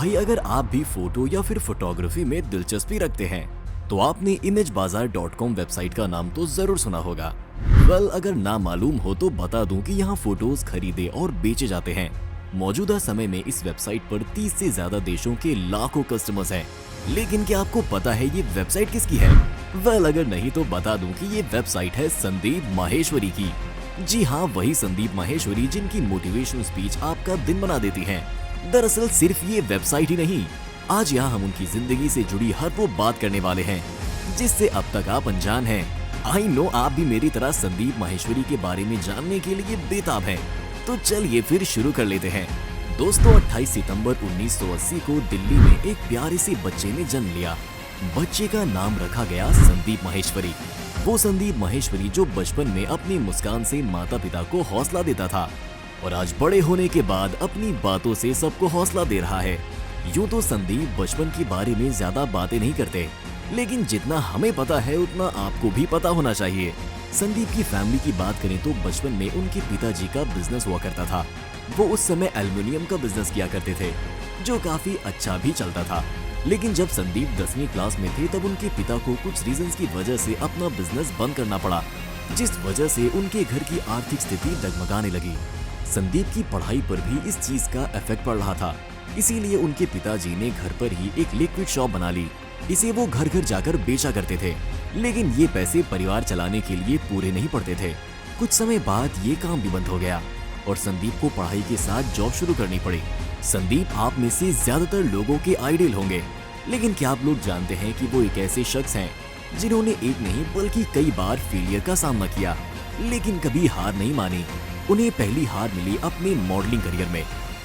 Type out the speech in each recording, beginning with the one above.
भाई अगर आप भी फोटो या फिर फोटोग्राफी में दिलचस्पी रखते हैं तो आपने imagebazaar.com वेबसाइट का नाम तो जरूर सुना होगा। अगर ना मालूम हो तो बता दूं कि यहाँ फोटोज खरीदे और बेचे जाते हैं। मौजूदा समय में इस वेबसाइट पर 30 से ज्यादा देशों के लाखों कस्टमर्स हैं। लेकिन क्या आपको पता है ये वेबसाइट किसकी है? अगर नहीं तो बता दूं कि ये वेबसाइट है संदीप माहेश्वरी की। जी हाँ, वही संदीप माहेश्वरी जिनकी मोटिवेशनल स्पीच आपका दिन बना देती है। दरअसल सिर्फ ये वेबसाइट ही नहीं, आज यहाँ हम उनकी जिंदगी से जुड़ी हर वो बात करने वाले हैं जिससे अब तक आप अनजान हैं। आई नो आप भी मेरी तरह संदीप माहेश्वरी के बारे में जानने के लिए बेताब हैं। तो चलिए फिर शुरू कर लेते हैं। दोस्तों 28 सितंबर 1980 को दिल्ली में एक प्यारे से बच्चे ने जन्म लिया। बच्चे का नाम रखा गया संदीप माहेश्वरी। वो संदीप माहेश्वरी जो बचपन में अपनी मुस्कान से माता पिता को हौसला देता था और आज बड़े होने के बाद अपनी बातों से सबको हौसला दे रहा है। यूँ तो संदीप बचपन के बारे में ज्यादा बातें नहीं करते, लेकिन जितना हमें पता है उतना आपको भी पता होना चाहिए। संदीप की फैमिली की बात करें तो बचपन में उनके पिताजी का बिजनेस हुआ करता था। वो उस समय एल्युमिनियम का बिजनेस किया करते थे जो काफी अच्छा भी चलता था। लेकिन जब संदीप 10वीं क्लास में थे तब उनके पिता को कुछ रीजंस की वजह से अपना बिजनेस बंद करना पड़ा, जिस वजह से उनके घर की आर्थिक स्थिति डगमगाने लगी। संदीप की पढ़ाई पर भी इस चीज का इफेक्ट पड़ रहा था, इसीलिए उनके पिताजी ने घर पर ही एक लिक्विड शॉप बना ली। इसे वो घर घर जाकर बेचा करते थे, लेकिन ये पैसे परिवार चलाने के लिए पूरे नहीं पड़ते थे। कुछ समय बाद ये काम भी बंद हो गया और संदीप को पढ़ाई के साथ जॉब शुरू करनी पड़ी। संदीप आप में से ज्यादातर लोगों के आइडियल होंगे, लेकिन क्या आप लोग जानते हैं कि वो एक ऐसे शख्स हैं जिन्होंने एक नहीं बल्कि कई बार फेलियर का सामना किया, लेकिन कभी हार नहीं मानी। उन्हें पहली हार मिली अपने मॉडलिंग करियर में।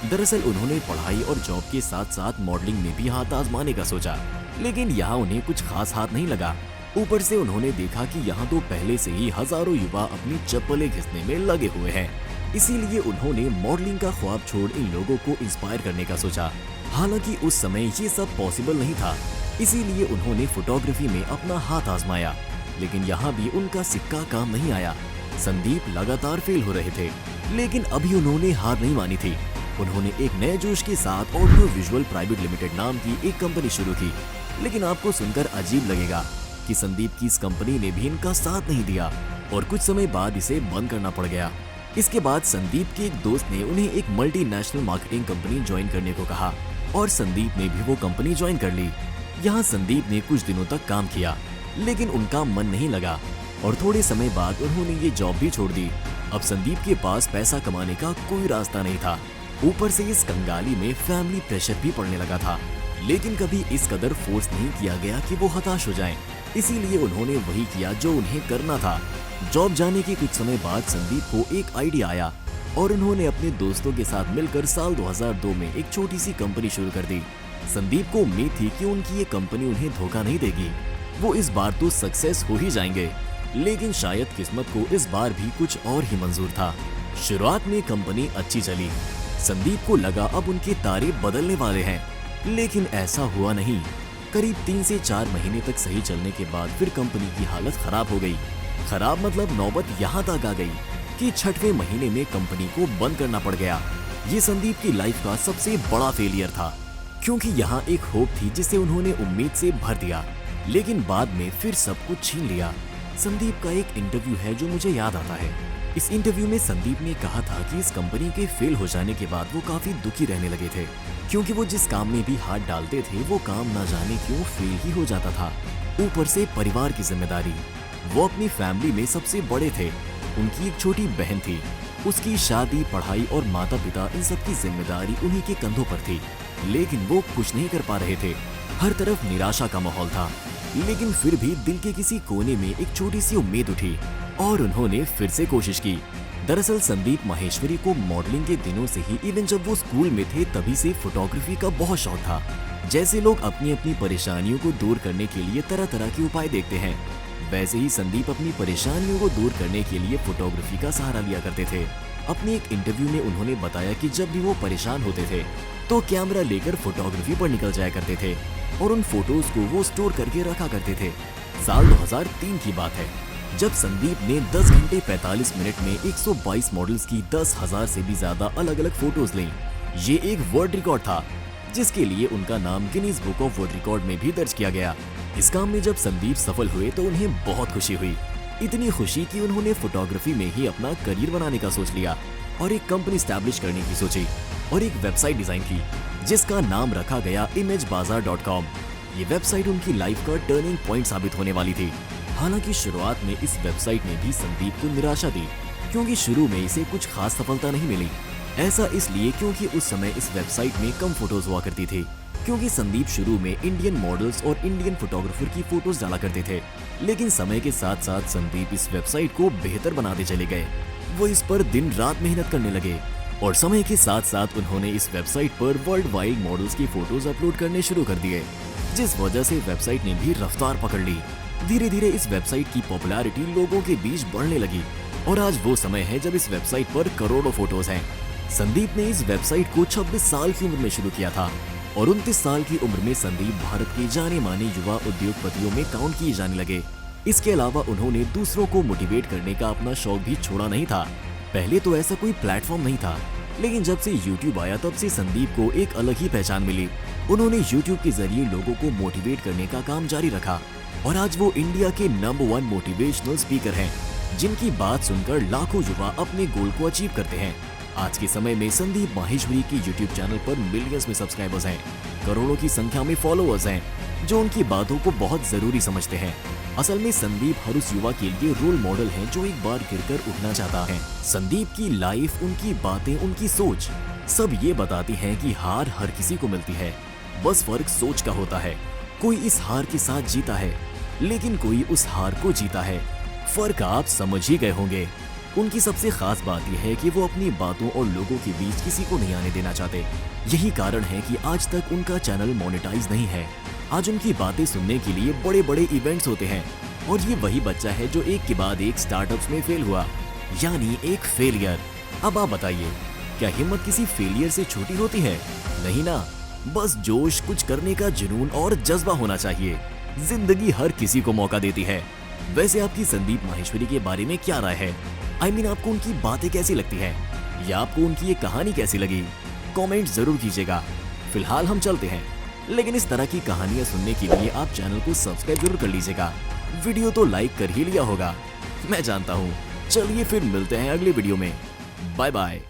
दरअसल उन्होंने पढ़ाई और जॉब के साथ साथ मॉडलिंग में भी हाथ आजमाने का सोचा, लेकिन यहाँ उन्हें कुछ खास हाथ नहीं लगा। ऊपर से उन्होंने देखा कि यहाँ तो पहले से ही हजारों युवा अपनी चप्पलें घिसने में लगे हुए हैं, इसीलिए उन्होंने मॉडलिंग का ख्वाब छोड़ इन लोगों को इंस्पायर करने का सोचा। हालांकि उस समय ये सब पॉसिबल नहीं था, इसीलिए उन्होंने फोटोग्राफी में अपना हाथ आजमाया, लेकिन यहाँ भी उनका सिक्का काम नहीं आया। संदीप लगातार फेल हो रहे थे, लेकिन अभी उन्होंने हार नहीं मानी थी। उन्होंने एक नए जोश के साथ ऑडियो विजुअल प्राइवेट लिमिटेड नाम की एक कंपनी शुरू की। लेकिन आपको सुनकर अजीब लगेगा कि संदीप की इस कंपनी ने भी इनका साथ नहीं दिया और कुछ समय बाद इसे बंद करना पड़ गया। इसके बाद संदीप के एक दोस्त ने उन्हें एक मल्टीनेशनल मार्केटिंग कंपनी ज्वाइन करने को कहा और संदीप ने भी वो कंपनी ज्वाइन कर ली। यहाँ संदीप ने कुछ दिनों तक काम किया, लेकिन उनका मन नहीं लगा और थोड़े समय बाद उन्होंने ये जॉब भी छोड़ दी। अब संदीप के पास पैसा कमाने का कोई रास्ता नहीं था, ऊपर से इस कंगाली में फैमिली प्रेशर भी पड़ने लगा था। लेकिन कभी इस कदर फोर्स नहीं किया गया कि वो हताश हो जाएं, इसीलिए उन्होंने वही किया जो उन्हें करना था। जॉब जाने के कुछ समय बाद संदीप को एक आइडिया आया और उन्होंने अपने दोस्तों के साथ मिलकर साल 2002 में एक छोटी सी कंपनी शुरू कर दी। संदीप को उम्मीद थी कि उनकी ये कंपनी उन्हें धोखा नहीं देगी, वो इस बार तो सक्सेस हो ही जाएंगे। लेकिन शायद किस्मत को इस बार भी कुछ और ही मंजूर था। शुरुआत में कंपनी अच्छी चली, संदीप को लगा अब उनके तारे बदलने वाले हैं, लेकिन ऐसा हुआ नहीं। करीब 3 से 4 महीने तक सही चलने के बाद फिर कंपनी की हालत खराब हो गई। खराब मतलब नौबत यहाँ तक आ गई कि 6वें महीने में कंपनी को बंद करना पड़ गया। ये संदीप की लाइफ का सबसे बड़ा फेलियर था, क्योंकि यहाँ एक होप थी जिसे उन्होंने उम्मीद से भर दिया, लेकिन बाद में फिर सब कुछ छीन लिया। संदीप का एक इंटरव्यू है जो मुझे याद आता है। इस इंटरव्यू में संदीप ने कहा था कि इस कंपनी के फेल हो जाने के बाद वो काफी दुखी रहने लगे थे, क्योंकि वो जिस काम में भी हाथ डालते थे वो काम ना जाने क्यों फेल ही हो जाता था। ऊपर से परिवार की जिम्मेदारी, वो अपनी फैमिली में सबसे बड़े थे। उनकी एक छोटी बहन थी, उसकी शादी, पढ़ाई और माता पिता, इन सब की जिम्मेदारी उन्हीं के कंधों पर थी, लेकिन वो कुछ नहीं कर पा रहे थे। हर तरफ निराशा का माहौल था, लेकिन फिर भी दिल के किसी कोने में एक छोटी सी उम्मीद उठी और उन्होंने फिर से कोशिश की। दरअसल संदीप माहेश्वरी को मॉडलिंग के दिनों से ही, इवन जब वो स्कूल में थे तभी से फोटोग्राफी का बहुत शौक था। जैसे लोग अपनी अपनी परेशानियों को दूर करने के लिए तरह तरह के उपाय देखते हैं, वैसे ही संदीप अपनी परेशानियों को दूर करने के लिए फोटोग्राफी का सहारा लिया करते थे। अपने एक इंटरव्यू में उन्होंने बताया कि जब भी वो परेशान होते थे तो कैमरा लेकर फोटोग्राफी पर निकल जाया करते थे और उन फोटोज को वो स्टोर करके रखा करते थे। साल 2003 की बात है, जब संदीप ने 10 घंटे 45 मिनट में 122 मॉडल्स की 10,000 से भी ज्यादा अलग अलग फोटोज ली। ये एक वर्ल्ड रिकॉर्ड था। जिसके लिए उनका नाम Guinness book of world record में भी दर्ज किया गया। इस काम में जब संदीप सफल हुए तो उन्हें बहुत खुशी हुई, इतनी खुशी कि उन्होंने फोटोग्राफी में ही अपना करियर बनाने का सोच लिया और एक कंपनी स्टैब्लिश करने की सोची और एक वेबसाइट डिजाइन की जिसका नाम रखा गया imagebazaar.com। ये वेबसाइट उनकी लाइफ का टर्निंग पॉइंट साबित होने वाली थी। हालांकि शुरुआत में इस वेबसाइट ने भी संदीप को निराशा दी, क्योंकि शुरू में इसे कुछ खास सफलता नहीं मिली। ऐसा इसलिए क्योंकि उस समय इस वेबसाइट में कम फोटोज हुआ करती थी, क्योंकि संदीप शुरू में इंडियन मॉडल्स और इंडियन फोटोग्राफर की फोटोज डाला करते थे। लेकिन समय के साथ साथ संदीप इस वेबसाइट को बेहतर बनाते चले गए। वो इस पर दिन रात मेहनत करने लगे और समय के साथ साथ उन्होंने इस वेबसाइट पर वर्ल्ड वाइड मॉडल्स की फोटोज अपलोड करने शुरू कर दिए, जिस वजह से वेबसाइट ने भी रफ्तार पकड़ ली। धीरे धीरे इस वेबसाइट की पॉपुलैरिटी लोगों के बीच बढ़ने लगी और आज वो समय है जब इस वेबसाइट पर करोड़ों फोटोज हैं। संदीप ने इस वेबसाइट को 26 साल की उम्र में शुरू किया था और 29 साल की उम्र में संदीप भारत के जाने माने युवा उद्योगपतियों में काउंट किए जाने लगे। इसके अलावा उन्होंने दूसरों को मोटिवेट करने का अपना शौक भी छोड़ा नहीं था। पहले तो ऐसा कोई प्लेटफॉर्म नहीं था, लेकिन जब से YouTube आया तब से संदीप को एक अलग ही पहचान मिली। उन्होंने YouTube के जरिए लोगों को मोटिवेट करने का काम जारी रखा और आज वो इंडिया के नंबर 1 मोटिवेशनल स्पीकर हैं, जिनकी बात सुनकर लाखों युवा अपने गोल को अचीव करते हैं। आज के समय में संदीप माहेश्वरी के YouTube चैनल पर मिलियंस में सब्सक्राइबर्स हैं, करोड़ों की संख्या में फॉलोअर्स हैं, जो उनकी बातों को बहुत जरूरी समझते हैं। असल में संदीप हर उस युवा के लिए रोल मॉडल हैं जो एक बार गिरकर उठना चाहता है। संदीप की लाइफ, उनकी बातें, उनकी सोच सब ये बताती हैं कि हार हर किसी को मिलती है, बस फर्क सोच का होता है। कोई इस हार के साथ जीता है, लेकिन कोई उस हार को जीता है। फर्क आप समझ ही गए होंगे। उनकी सबसे खास बात यह है कि वो अपनी बातों और लोगों के बीच किसी को नहीं आने देना चाहते। यही कारण है कि आज तक उनका चैनल मोनेटाइज नहीं है। आज उनकी बातें सुनने के लिए बड़े बड़े इवेंट्स होते हैं और ये वही बच्चा है जो एक के बाद एक स्टार्टअप्स में फेल हुआ, यानी एक फेलियर। अब आप बताइए, क्या हिम्मत किसी फेलियर से छोटी होती है? नहीं ना, बस जोश, कुछ करने का जुनून और जज्बा होना चाहिए। जिंदगी हर किसी को मौका देती है। वैसे आपकी संदीप माहेश्वरी के बारे में क्या राय है? आपको उनकी बातें कैसी लगती है या आपको उनकी ये कहानी कैसी लगी? कमेंट जरूर कीजिएगा। फिलहाल हम चलते हैं, लेकिन इस तरह की कहानियां सुनने के लिए आप चैनल को सब्सक्राइब जरूर कर लीजिएगा। वीडियो तो लाइक कर ही लिया होगा, मैं जानता हूँ। चलिए फिर मिलते हैं अगले वीडियो में। Bye bye.